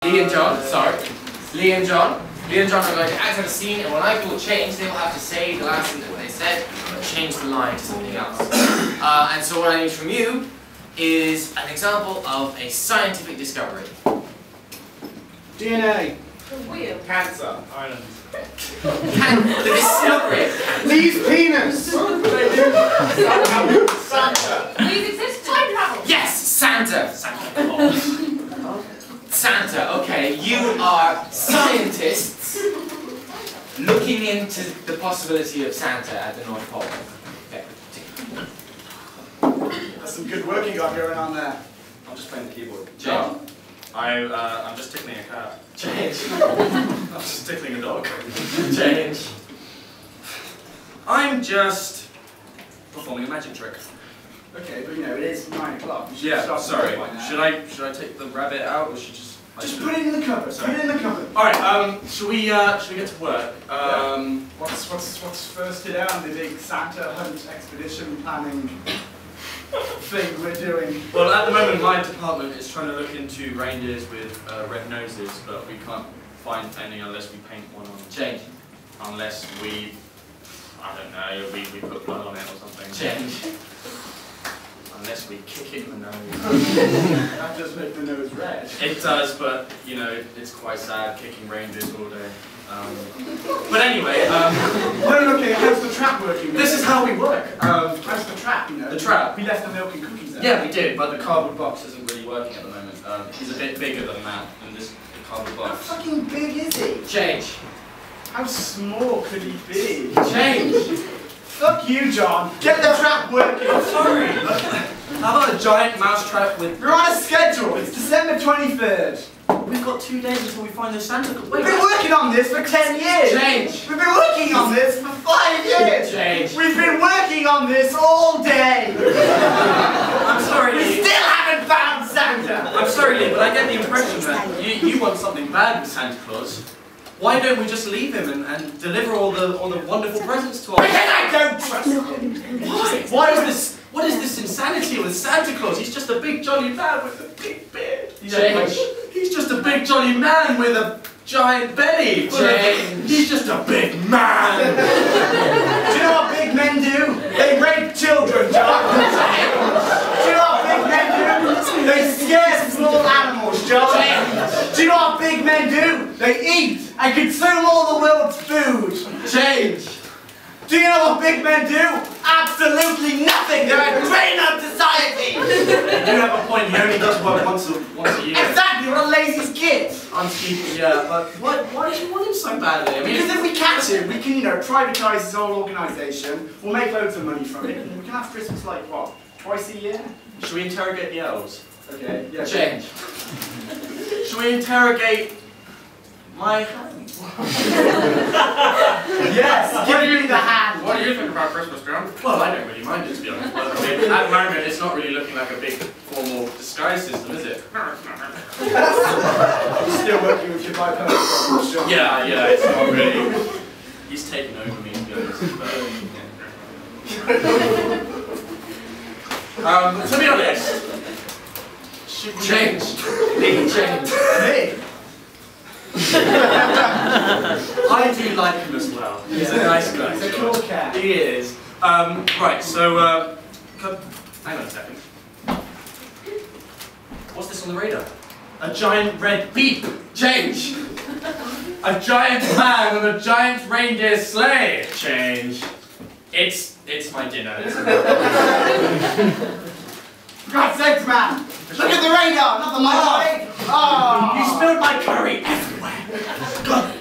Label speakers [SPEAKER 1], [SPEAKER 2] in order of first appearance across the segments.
[SPEAKER 1] Lee and John, sorry. Lee and John are going to act out a scene, and when I call change, they will have to say the last thing that they said, but change the line to something else. And so what I need from you is an example of a scientific discovery.
[SPEAKER 2] DNA.
[SPEAKER 3] The wheel.
[SPEAKER 2] Cancer. Ireland.
[SPEAKER 1] The discovery of cancer.
[SPEAKER 2] Lee's penis. Santa.
[SPEAKER 3] These exist. Time travel.
[SPEAKER 1] Yes, Santa. Santa, okay, you are scientists looking into the possibility of Santa at the North Pole. Okay.
[SPEAKER 2] That's some good work you got going on there.
[SPEAKER 4] I'm just playing the keyboard.
[SPEAKER 1] Jane.
[SPEAKER 4] I'm just tickling a cat.
[SPEAKER 1] Change.
[SPEAKER 4] I'm just tickling a dog.
[SPEAKER 1] Change.
[SPEAKER 4] I'm just performing a magic trick.
[SPEAKER 2] Okay, but you know, it is 9 o'clock.
[SPEAKER 4] Yeah, sorry. Should I take the rabbit out, or should
[SPEAKER 2] Just put it in the cupboard.
[SPEAKER 4] Sorry.
[SPEAKER 2] Put it in the cupboard.
[SPEAKER 4] All right. Should we get to work?
[SPEAKER 2] What's first to down? The big Santa hunt expedition planning thing we're doing.
[SPEAKER 4] Well, at the moment, my department is trying to look into reindeers with red noses, but we can't find any unless we paint one on.
[SPEAKER 1] Change.
[SPEAKER 4] Unless we, I don't know, we put blood on it or something.
[SPEAKER 1] Change.
[SPEAKER 4] Unless we kick it in the nose.
[SPEAKER 2] That does make the nose red.
[SPEAKER 4] It does, but you know, it's quite sad kicking reindeers all day. But anyway,
[SPEAKER 2] Well, okay, how's the trap working?
[SPEAKER 4] this is how we work.
[SPEAKER 2] How's the trap, you know?
[SPEAKER 4] The trap?
[SPEAKER 2] We left the milk and cookies there.
[SPEAKER 4] Yeah, we did, but the cardboard box isn't really working at the moment. He's a bit bigger than that, than the cardboard
[SPEAKER 2] How
[SPEAKER 4] box.
[SPEAKER 2] fucking big is he?
[SPEAKER 1] Change.
[SPEAKER 2] How small could he be?
[SPEAKER 1] Change.
[SPEAKER 2] Fuck you, John. Get the trap working.
[SPEAKER 4] I'm sorry. How about a giant mouse trap with...
[SPEAKER 2] We're on a schedule. It's December 23rd.
[SPEAKER 4] We've got 2 days until we find the Santa Claus.
[SPEAKER 2] We've been working on this for 10 years.
[SPEAKER 1] Change.
[SPEAKER 2] We've been working on this for 5 years.
[SPEAKER 1] Change.
[SPEAKER 2] We've been working on this all day.
[SPEAKER 4] I'm sorry,
[SPEAKER 2] We
[SPEAKER 4] Lee.
[SPEAKER 2] still haven't found Santa.
[SPEAKER 4] I'm sorry, Lee, but I get the impression that you want something bad with Santa Claus. Why don't we just leave him and deliver all the wonderful presents to us?
[SPEAKER 2] Because I don't trust him.
[SPEAKER 4] Why is this? What is this insanity with Santa Claus? He's just a big jolly man with a big beard.
[SPEAKER 1] Change.
[SPEAKER 4] He's just a big jolly man with a giant belly.
[SPEAKER 1] Change.
[SPEAKER 4] He's just a big man.
[SPEAKER 2] Do you know what big men do? They rape children, John. Do you know what big men do? They scare small animals, John. Do you know what big men do? They eat and consume all the world's food.
[SPEAKER 1] Change.
[SPEAKER 2] Do you know what big men do? Absolutely nothing. They're a drain on society.
[SPEAKER 4] You have a point. He only does work once a year.
[SPEAKER 2] Exactly. What a lazy kid.
[SPEAKER 4] Yeah, but why do you want him so badly? I mean,
[SPEAKER 2] Because if we catch him, we can, you know, privatise his whole organisation. We'll make loads of money from it, and we can have Christmas like what, twice a year?
[SPEAKER 4] should we interrogate the elves?
[SPEAKER 2] Okay. Yeah.
[SPEAKER 1] Change.
[SPEAKER 4] Should we interrogate my hand?
[SPEAKER 2] Yes. Give me the hand.
[SPEAKER 4] What do you think about Christmas, John? Well, I don't really mind it, to be honest. But I mean, at the moment, it's not really looking like a big formal disguise system, is it?
[SPEAKER 2] Still working with your bipolar approach, John.
[SPEAKER 4] Yeah, it's not really. He's taken over me, to be honest. But, to be honest, should we...
[SPEAKER 1] Change. Change.
[SPEAKER 2] Me.
[SPEAKER 4] I do like him as well. He's a nice guy.
[SPEAKER 2] He's a cool cat.
[SPEAKER 4] He is. Right, so, hang on a second. What's this on the radar? A giant red beep.
[SPEAKER 1] Change.
[SPEAKER 4] A giant man on a giant reindeer sleigh. Change. It's my dinner.
[SPEAKER 2] For God's sakes, man! Look at the radar, not the microwave! Oh!
[SPEAKER 4] You spilled my curry everywhere. God.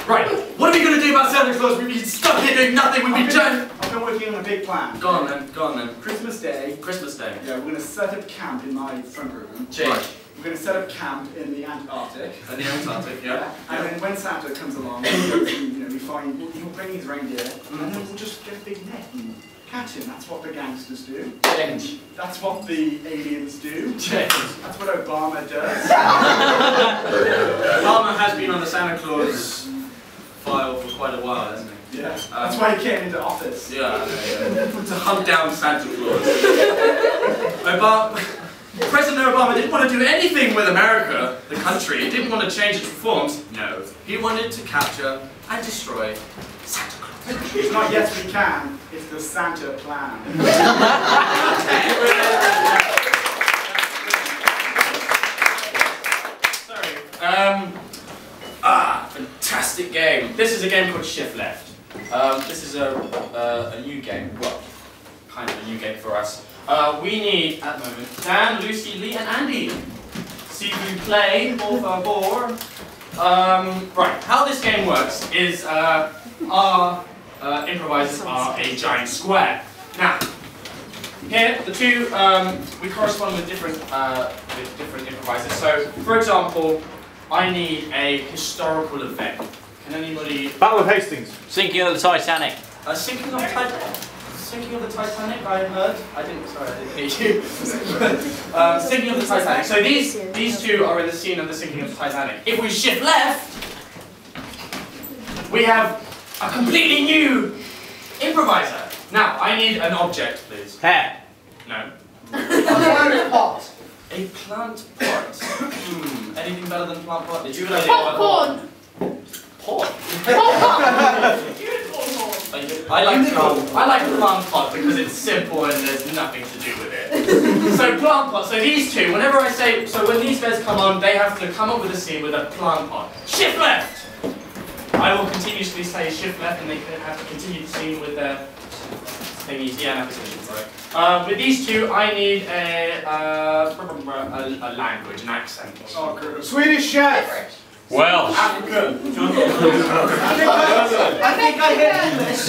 [SPEAKER 4] Right, what are we going to do about Santa Claus? We've been stuck here doing nothing. We've been done.
[SPEAKER 2] I've been working on a big plan.
[SPEAKER 4] Go on then.
[SPEAKER 2] Christmas Day.
[SPEAKER 4] Christmas Day.
[SPEAKER 2] Yeah, we're going to set up camp in my front room.
[SPEAKER 1] Change.
[SPEAKER 4] Right.
[SPEAKER 2] We're going to set up camp in the Antarctic.
[SPEAKER 4] And the Antarctic, yeah.
[SPEAKER 2] And then when Santa comes along, we find, he'll bring his reindeer, and then we'll just get a big net and catch him. That's what the gangsters do.
[SPEAKER 1] Change.
[SPEAKER 2] That's what the aliens do.
[SPEAKER 1] Change.
[SPEAKER 2] That's what Obama does.
[SPEAKER 4] Obama has been on the Santa Claus file for quite a while, hasn't he?
[SPEAKER 2] Yeah. That's why he came into office.
[SPEAKER 4] Yeah. To hunt down Santa Claus. President Obama didn't want to do anything with America, the country. He didn't want to change its reforms. No. He wanted to capture and destroy Santa Claus.
[SPEAKER 2] It's not yes we can, it's the Santa plan.
[SPEAKER 4] Sorry. Fantastic game. This is a game called Shift Left. This is a new game. Well, kind of a new game for us. We need, at the moment, Dan, Lucy, Lee, and Andy. See you play, por favor. Right, how this game works is our improvisers are a giant square. Now, here, the two, we correspond with different improvisers. So, for example, I need a historical event. Can anybody...
[SPEAKER 5] Battle of Hastings.
[SPEAKER 6] Sinking of the Titanic.
[SPEAKER 4] Sinking of the Titanic, I heard. I didn't hear you. Sinking of the Titanic. So these two are in the scene of the sinking of the Titanic. If we shift left, we have a completely new improviser. Now, I need an object, please.
[SPEAKER 6] Hair.
[SPEAKER 4] No.
[SPEAKER 2] A pot.
[SPEAKER 4] A plant pot. Anything better than plant pot? Did you
[SPEAKER 3] Popcorn!
[SPEAKER 4] Pot? I like plant pot because it's simple and there's nothing to do with it. So plant pot. So these two, whenever I say, so when these guys come on, they have to come up with a scene with a plant pot. Shift left. I will continuously say shift left, and they have to continue the scene with their thingies. Yeah, no, sorry. With these two, I need a language, an accent.
[SPEAKER 2] Swedish chef.
[SPEAKER 6] Welsh.
[SPEAKER 4] African.
[SPEAKER 2] I think I hear English.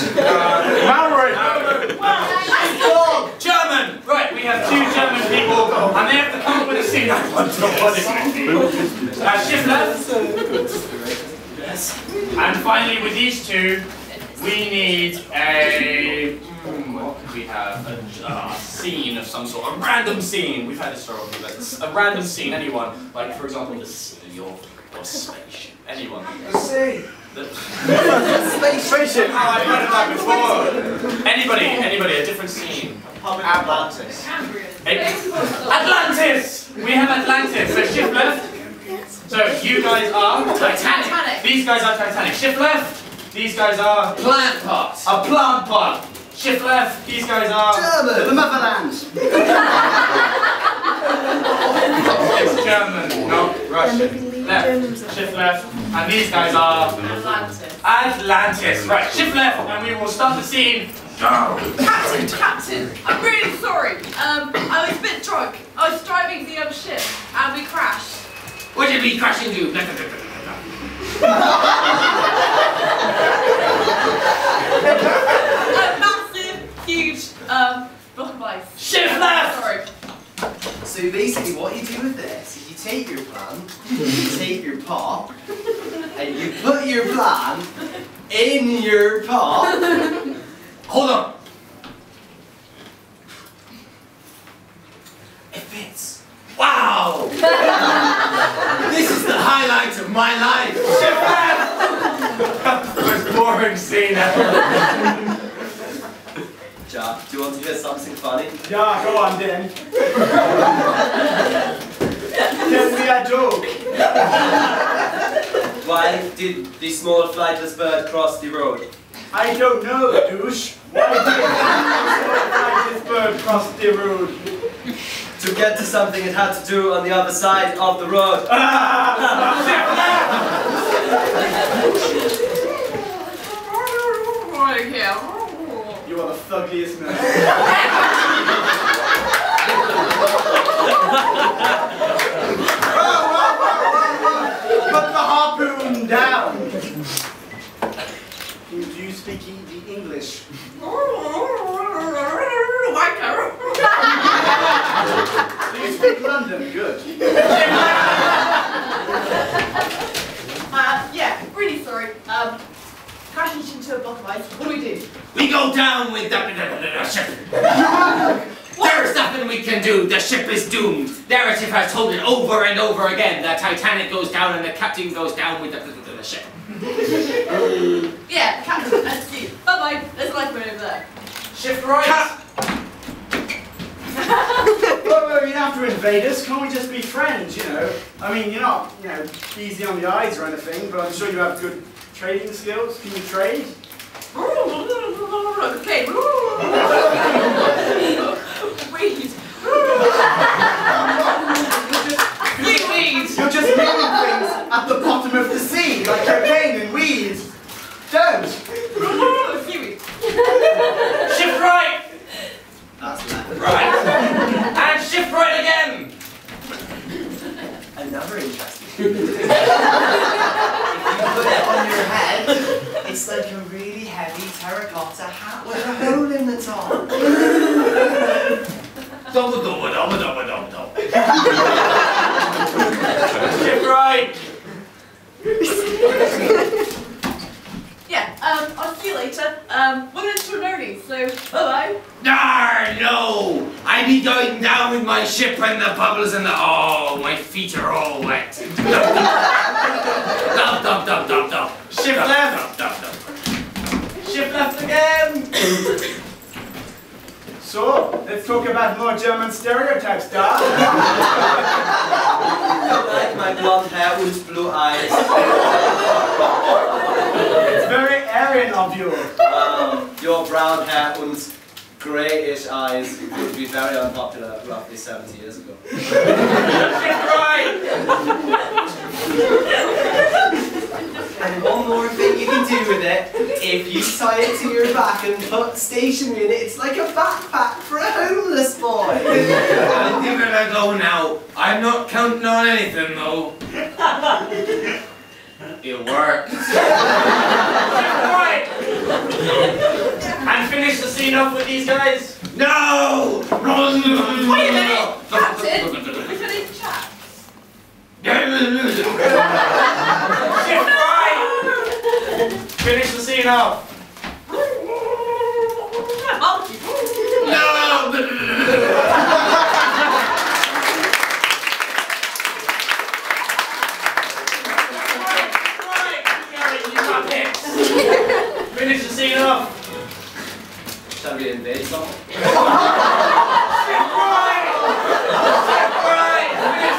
[SPEAKER 4] German! Right, we have two German people, and they have to come up with a scene. I want to know what it is. Shift left. Yes. And finally, with these two, we need a... what could we have? A scene of some sort. A random scene. We've had historical events. A random scene, anyone. Like, for example, the sea or spaceship. Anyone.
[SPEAKER 2] The sea.
[SPEAKER 5] Spaceship.
[SPEAKER 4] Oh, I've heard of that before. Anybody, a different scene.
[SPEAKER 2] Atlantis.
[SPEAKER 4] Atlantis! We have Atlantis. So shift left. So you guys are
[SPEAKER 3] Titanic.
[SPEAKER 4] These guys are Titanic. Shift left. These guys are
[SPEAKER 1] Plant pot.
[SPEAKER 4] a plant pot. Shift left. These guys are
[SPEAKER 2] German. The motherland.
[SPEAKER 4] It's German, not Russian. Left. Shift left. And these guys are
[SPEAKER 3] Atlantis.
[SPEAKER 4] Atlantis. Right. Shift left, and we will start the scene. Go.
[SPEAKER 3] Captain, I'm really sorry. I was a bit drunk. I was driving the ship and we crashed.
[SPEAKER 1] What did we crash into?
[SPEAKER 3] A massive, huge block of ice.
[SPEAKER 4] Shift left.
[SPEAKER 3] Sorry.
[SPEAKER 7] So basically what you do with this is you take your plan, you take your pot, and you put your plan in your pot.
[SPEAKER 1] Hold on. It fits. Wow! This is the highlight of my life.
[SPEAKER 4] Most boring scene ever.
[SPEAKER 7] Jack, do you want to hear something funny?
[SPEAKER 2] Yeah, go on then. Tell me a joke.
[SPEAKER 7] Why did the small flightless bird cross the road?
[SPEAKER 2] I don't know, douche. Why did this bird cross the road?
[SPEAKER 7] To get to something it had to do on the other side of the road.
[SPEAKER 2] You are the thuggiest man. Put the harpoon down. Do you speak the English? Do you speak London? Good.
[SPEAKER 3] Yeah, really sorry. Crashed into a block of ice. What do we do?
[SPEAKER 1] We go down with the ship. There is nothing we can do. The ship is doomed. Narrative has told it over and over again. The Titanic goes down and the captain goes down with the ship.
[SPEAKER 3] Yeah, captain, let's see. Bye-bye. There's a lifeboat over there.
[SPEAKER 4] Shift right.
[SPEAKER 2] Well, you don't have to invade us. Can't we just be friends, you know? I mean, you're not, easy on the eyes or anything, but I'm sure you have good trading skills. Can you trade?
[SPEAKER 3] Okay. Weed.
[SPEAKER 2] You're just picking things at the bottom of the sea, like cocaine and weed. Don't.
[SPEAKER 3] Seaweed.
[SPEAKER 4] Shift right!
[SPEAKER 7] That's left.
[SPEAKER 4] Right. And shift right again!
[SPEAKER 7] Another interesting thing. If you put it on your head, it's like a really heavy terracotta hat with a hole in the top.
[SPEAKER 4] Double, double, double, double, double, double. Shift right!
[SPEAKER 3] Yeah, I'll see you later. We're going to Trinoni, so bye-bye.
[SPEAKER 4] No! I be going down with my ship and the bubbles and the... Oh, my feet are all wet. Dub, dub, dub, dub, dub.
[SPEAKER 2] Shift left.
[SPEAKER 4] Dub, dub, dub.
[SPEAKER 2] Shift left again. So, let's talk about more German stereotypes, Dad.
[SPEAKER 7] Like my blonde hair with blue eyes.
[SPEAKER 2] It's very Aryan of you.
[SPEAKER 7] Your brown hair and greyish eyes would be very unpopular roughly 70 years ago.
[SPEAKER 4] Shift right!
[SPEAKER 7] And one more thing you can do with it, if you tie it to your back and put stationery in it, it's like a backpack for a homeless boy.
[SPEAKER 4] I'm gonna go now. I'm not counting on anything though. It worked. Right. And finish the scene off with these guys? No!
[SPEAKER 3] Wait a minute, Captain. We finished chat.
[SPEAKER 4] Shift right! Finish the scene off. No! Finish the scene off.
[SPEAKER 7] Shall we invade someone?
[SPEAKER 4] Finish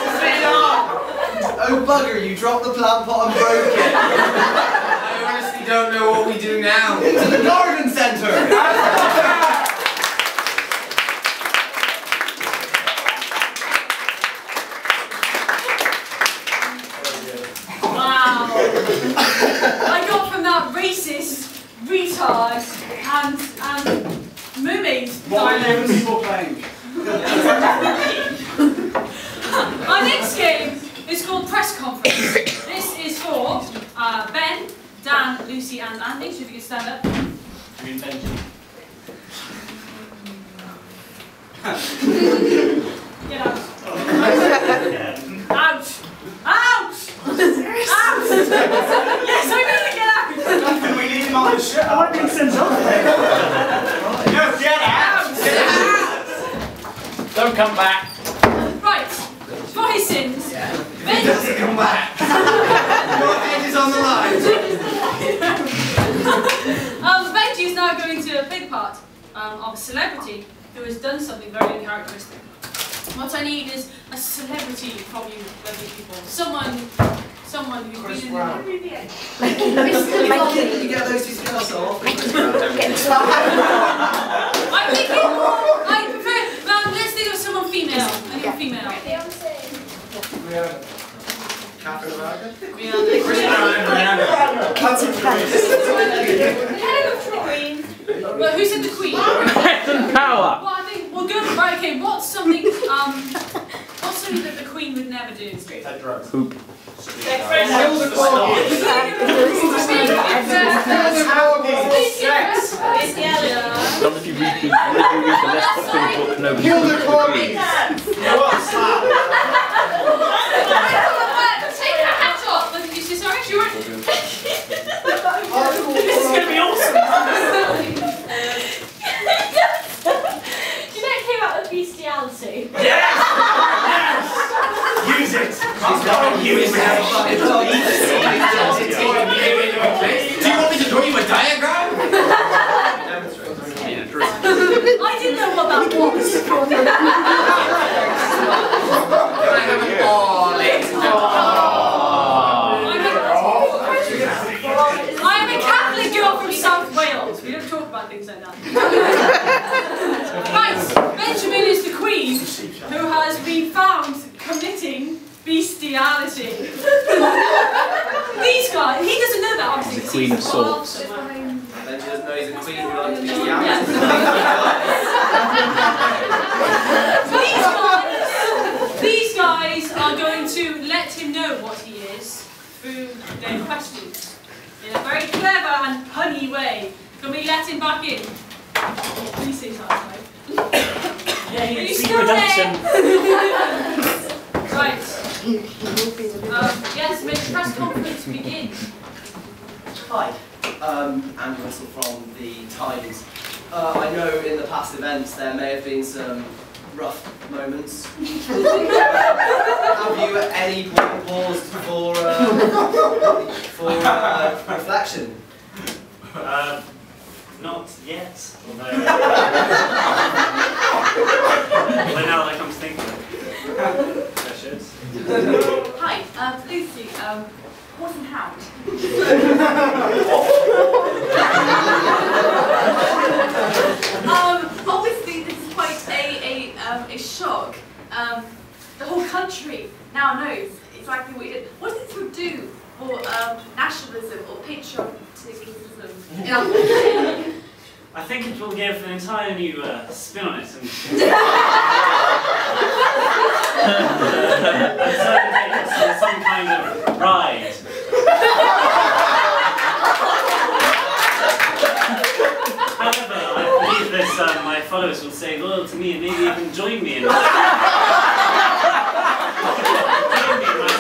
[SPEAKER 4] the scene off.
[SPEAKER 7] Oh bugger, you dropped the plant pot and broke it.
[SPEAKER 1] I honestly don't know what we do now.
[SPEAKER 7] To the garden centre!
[SPEAKER 3] Wow. I got from that racist, retard, and mermaid
[SPEAKER 2] What are
[SPEAKER 3] dialect.
[SPEAKER 2] you people playing?
[SPEAKER 3] Our next game is called Press Conference. This is for Ben, Dan, Lucy, and Andy. So if you can stand up. Get out. Out! Out! Out! Yes, I'm gonna get out!
[SPEAKER 2] Can we leave him on the ship? I want to be sent off. No, get out!
[SPEAKER 4] Don't come back.
[SPEAKER 3] Right, for his sins, Ben.
[SPEAKER 4] Come back.
[SPEAKER 7] Your head is on the line!
[SPEAKER 3] Benji is now going to a big part of a celebrity who has done something very uncharacteristic. What I need is a celebrity from you, lovely people. Someone who's been in everything.
[SPEAKER 7] Can you get those two skills off?
[SPEAKER 3] I'm thinking, I prefer, let's think of someone female. I need a female.
[SPEAKER 2] We have Catherine America.
[SPEAKER 3] Well, who said the Queen?
[SPEAKER 4] Power.
[SPEAKER 3] Well, I think we'll go. Right, okay. What's something that the Queen would never do?
[SPEAKER 2] Take drugs.
[SPEAKER 4] Poop. Not if you read the less popular book, nobody
[SPEAKER 2] Kill the
[SPEAKER 4] agrees.
[SPEAKER 2] corgis! What's that?
[SPEAKER 3] Take your hat off. Look at you, sorry, sure.
[SPEAKER 4] This is going to be awesome.
[SPEAKER 5] Do you know it came out of bestiality?
[SPEAKER 4] Yes! Use it! Use it!
[SPEAKER 1] Do you want me to draw you a diagram?
[SPEAKER 3] I didn't know what that was.
[SPEAKER 1] Can I have an aw, ladies and gentlemen?
[SPEAKER 3] I'm a Catholic girl from South Wales. We don't talk about things like that. Right, Benjamin is the queen who has been found committing bestiality. These guys, he doesn't know that obviously.
[SPEAKER 6] The Queen of Swords.
[SPEAKER 7] Then she doesn't know he's a queen who likes
[SPEAKER 3] These guys are going to let him know what he is through their questions in a very clever and punny way. Can we let him back in? Please say something.
[SPEAKER 6] Yeah,
[SPEAKER 3] Are you
[SPEAKER 6] it's
[SPEAKER 3] still
[SPEAKER 6] redemption.
[SPEAKER 3] there? Right. Yes, may the press conference begin.
[SPEAKER 7] Hi, Andy Russell from the Times. I know in the past events there may have been some rough moments. Have you at any point paused for reflection?
[SPEAKER 6] Not yet. Although now that I come to think of it, I should.
[SPEAKER 5] Hi, Lucy, horse and hound. Obviously this is quite a shock. The whole country now knows exactly what you did. What does it do for nationalism or patriotism in our country?
[SPEAKER 6] I think it will give an entire new spin on it and certainly it's some kind of ride. However, I believe this, my followers will stay loyal to me and maybe even join me in my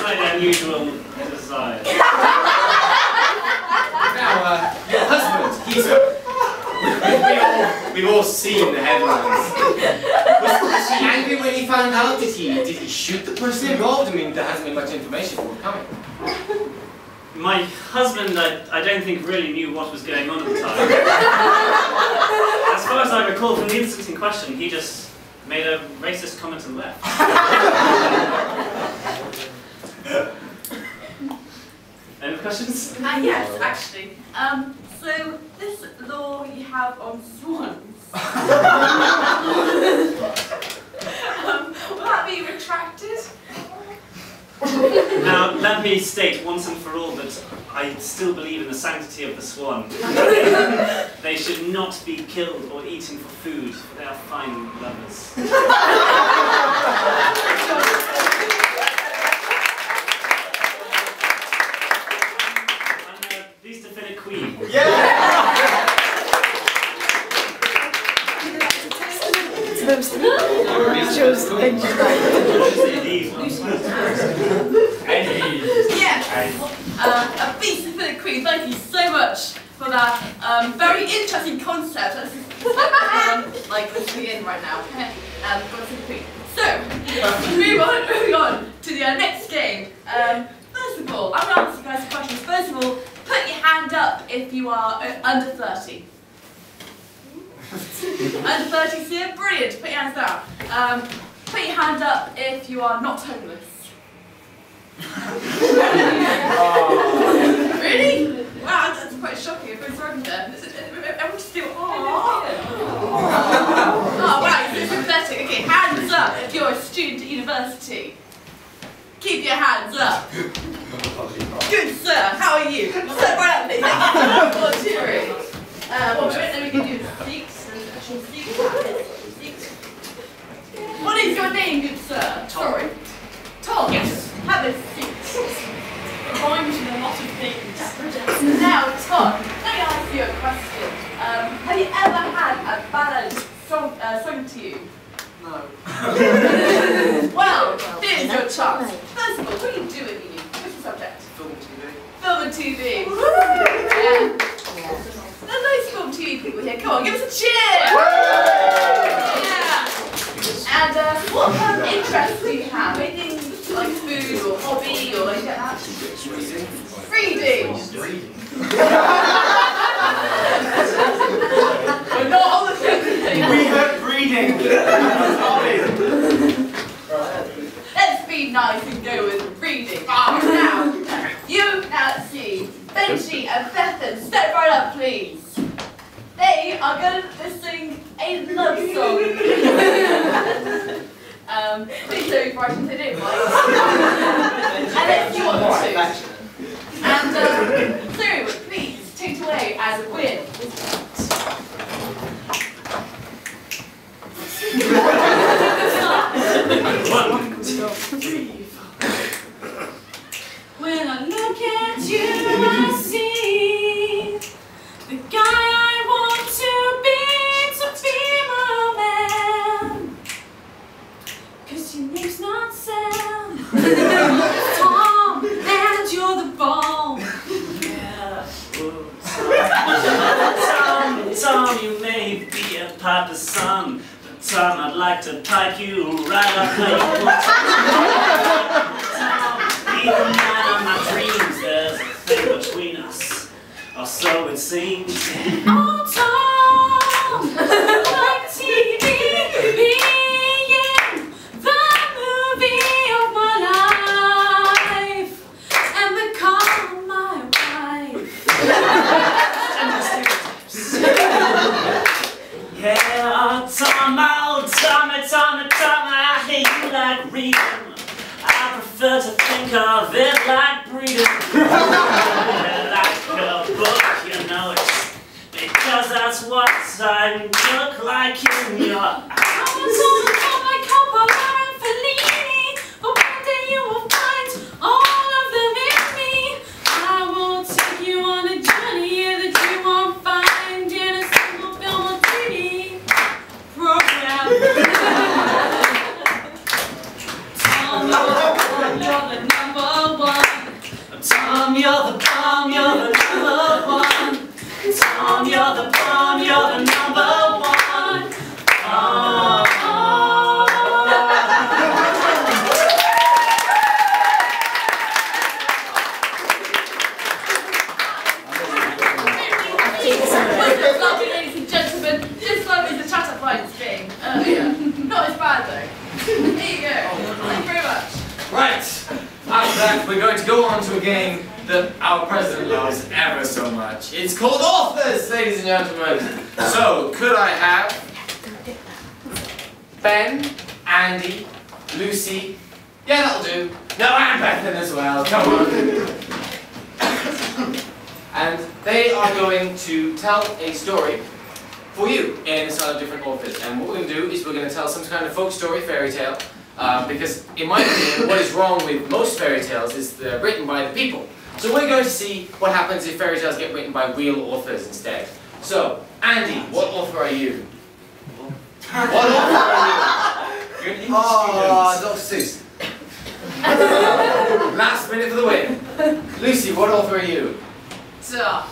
[SPEAKER 6] slightly unusual desire.
[SPEAKER 1] Now, your husband, he's we've all seen the headlines. Was he angry when he found out? Did he shoot the person involved? I mean, there hasn't been much information forthcoming.
[SPEAKER 6] My husband, I don't think really knew what was going on at the time. As far as I recall from the instance in question, he just made a racist comment and left. Any questions?
[SPEAKER 5] Yes, actually. So this law you have on swans, will that be retracted?
[SPEAKER 6] Now, let me state once and for all that I still believe in the sanctity of the swan. They should not be killed or eaten for food, for they are fine lovers. I'm pleased to fit a queen.
[SPEAKER 5] A beast of the queen. Thank you so much for that very interesting concept. Like let's begin right now. Got to the queen. So moving on to the next game. First of all, I'm going to ask you guys some questions. First of all, put your hand up if you are under 30. Under 30, so brilliant. Put your hands down. Put your hand up if you are not homeless. Really? Wow, that's quite shocking. I'm very sorry there. Everyone just do oh wow, it's pathetic. Okay, hands up if you're a student at university. Keep your hands up. Good sir, how are you? Sir, right up, please. Thank you for volunteering. Then we can do seats. What is your name, good sir? Sorry. Tom. Yes. Have a seat.
[SPEAKER 3] Rhymes with a lot of things.
[SPEAKER 5] Now, Tom, let me ask you a question. Have you ever had a ballad sung to you?
[SPEAKER 7] No.
[SPEAKER 5] Well, here's your chance. First of all, what are you doing in uni? What's your subject?
[SPEAKER 7] Film and TV.
[SPEAKER 5] Film and TV. There's loads of film and TV people here. Come on, give us a cheer! Yeah. And what kind of interests do you have? Anything like food or hobby or like that? Reading. We're not on the thing.
[SPEAKER 2] We heard breeding.
[SPEAKER 5] let's see. Benji and Bethan, step right up, please. They are going to sing a love song. Please don't be frightened, they don't mind. And if you want to. And so, please, take it away as a win.
[SPEAKER 3] When I look at you, I see the guy I want to be my man. 'Cause your name's not Sam, Tom, and you're the bomb.
[SPEAKER 6] Yeah. Tom, you may be a papa's son, but Tom, I'd like to pipe you right up where you want to. Be the man of my dreams, there's a thing between us, or so it seems.
[SPEAKER 3] Oh, Tom, like TV being the movie of my life, and become my wife.
[SPEAKER 6] Yeah, oh, Tom, I hear you like reading. I prefer to think of it like breathing. Like a book, you know it's because that's what I look like in your eyes.
[SPEAKER 3] I was on the top like Coppola and Fellini, but one day you will find all of them in me. I will take you on a journey that you won't find in a single film or TV program. Tom, you're the number one.
[SPEAKER 6] Tom, you're the bomb, you're the number one. Tom, you're the bomb, you're the number one. Oh.
[SPEAKER 5] Just lovely, ladies and gentlemen. Just lovely the chat up lines being earlier. Not as bad though. There you go. Thank you very much.
[SPEAKER 1] Right. After that, we're going to go on to a game that our president loves ever so much. It's called Authors, ladies and gentlemen. So, could I have Ben, Andy, Lucy? Yeah, that'll do. No, and Bethan as well. Come on. And they are going to tell a story for you in a style of different authors. And what we're going to do is we're going to tell some kind of folk story, fairy tale. Because in my opinion, what is wrong with most fairy tales is they're written by the people. So we're going to see what happens if fairy tales get written by real authors instead. So, Andy, what author are you? What author are you? You're an English
[SPEAKER 7] Oh, Dr. Seuss.
[SPEAKER 1] student. Last minute for the win. Lucy, what author are you?
[SPEAKER 5] God.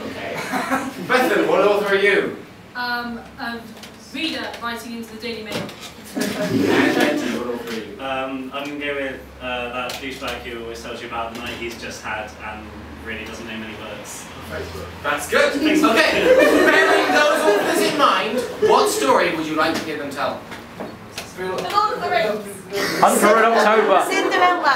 [SPEAKER 1] Okay. Bethan, what author are you?
[SPEAKER 3] A reader writing into the Daily Mail.
[SPEAKER 1] And Benji, what author are you?
[SPEAKER 6] I'm going to go with that douchebag who always tells you about the night he's just had and really doesn't name any words.
[SPEAKER 1] That's good. Okay. Bearing those authors in mind, what story would you like to hear them tell?
[SPEAKER 5] The Lord of the Rings.
[SPEAKER 2] Hunt for Red October.
[SPEAKER 8] Cinderella.